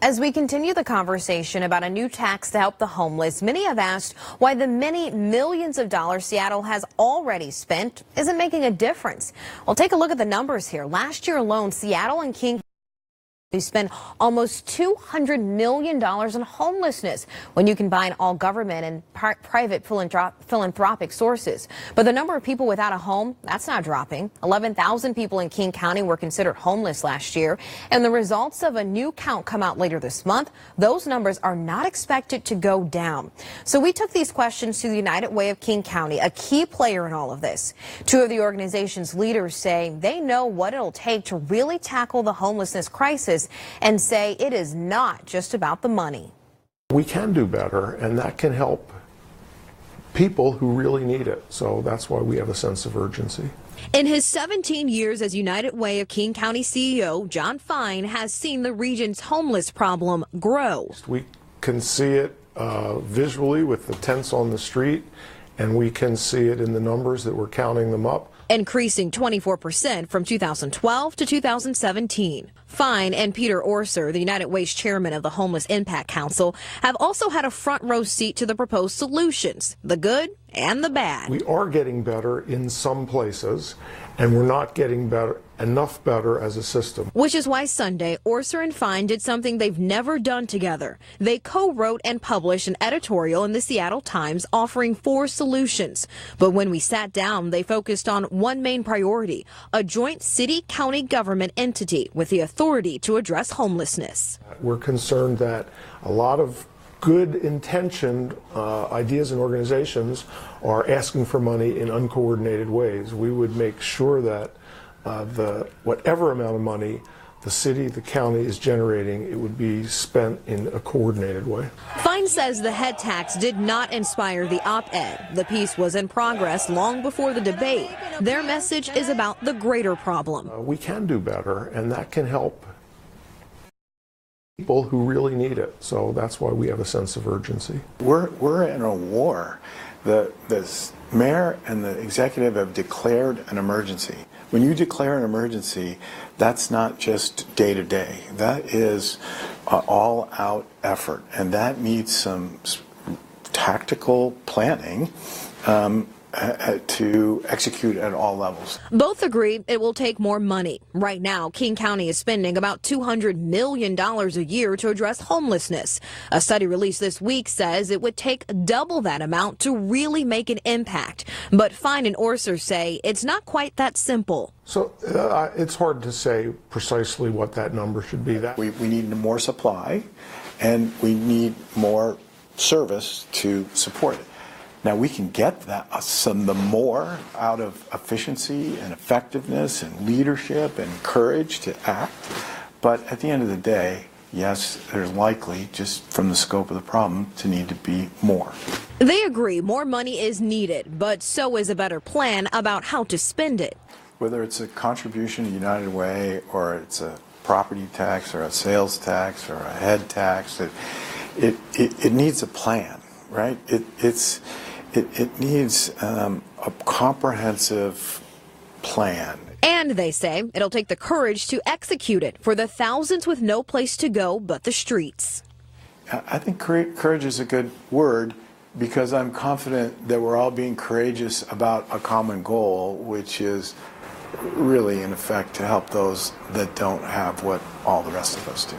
As we continue the conversation about a new tax to help the homeless, many have asked why the many millions of dollars Seattle has already spent isn't making a difference. Well, take a look at the numbers here. Last year alone, Seattle and King we spent almost $200 million in homelessness when you combine all government and private philanthropic sources. But the number of people without a home, that's not dropping. 11,000 people in King County were considered homeless last year. And the results of a new count come out later this month. Those numbers are not expected to go down. So we took these questions to the United Way of King County, a key player in all of this. Two of the organization's leaders say they know what it'll take to really tackle the homelessness crisis and say it is not just about the money. We can do better, and that can help people who really need it. So that's why we have a sense of urgency. In his 17 years as United Way of King County CEO, John Fine has seen the region's homeless problem grow. We can see it visually with the tents on the street, and we can see it in the numbers that we're counting them up. Increasing 24% from 2012 to 2017. Fine and Peter Orser, the United Way's chairman of the Homeless Impact Council, have also had a front row seat to the proposed solutions, the good and the bad. We are getting better in some places, and we're not getting enough better as a system. Which is why Sunday, Orser and Fine did something they've never done together. They co-wrote and published an editorial in the Seattle Times offering 4 solutions. But when we sat down, they focused on one main priority, a joint city-county government entity with the authority to address homelessness. We're concerned that a lot of good intentioned ideas and organizations are asking for money in uncoordinated ways. We would make sure that whatever amount of money the city, the county is generating, it would be spent in a coordinated way. Fine says the head tax did not inspire the op-ed. The piece was in progress long before the debate. Their message is about the greater problem. We can do better, and that can help people who really need it. So that's why we have a sense of urgency. We're in a war. The mayor and the executive have declared an emergency. When you declare an emergency, that's not just day to day. That is all out effort, and that needs some tactical planning to execute at all levels. Both agree it will take more money. Right now, King County is spending about $200 million a year to address homelessness. A study released this week says it would take double that amount to really make an impact. But Fine and Orser say it's not quite that simple. So it's hard to say precisely what that number should be. We need more supply, and we need more service to support it. Now, we can get the more out of efficiency and effectiveness and leadership and courage to act. But at the end of the day, yes, there's likely, just from the scope of the problem, to need to be more. They agree more money is needed, but so is a better plan about how to spend it. Whether it's a contribution to United Way, or it's a property tax, or a sales tax, or a head tax, it needs a plan, right? It needs a comprehensive plan. And they say it'll take the courage to execute it for the thousands with no place to go but the streets. I think courage is a good word, because I'm confident that we're all being courageous about a common goal, which is really, in effect, to help those that don't have what all the rest of us do.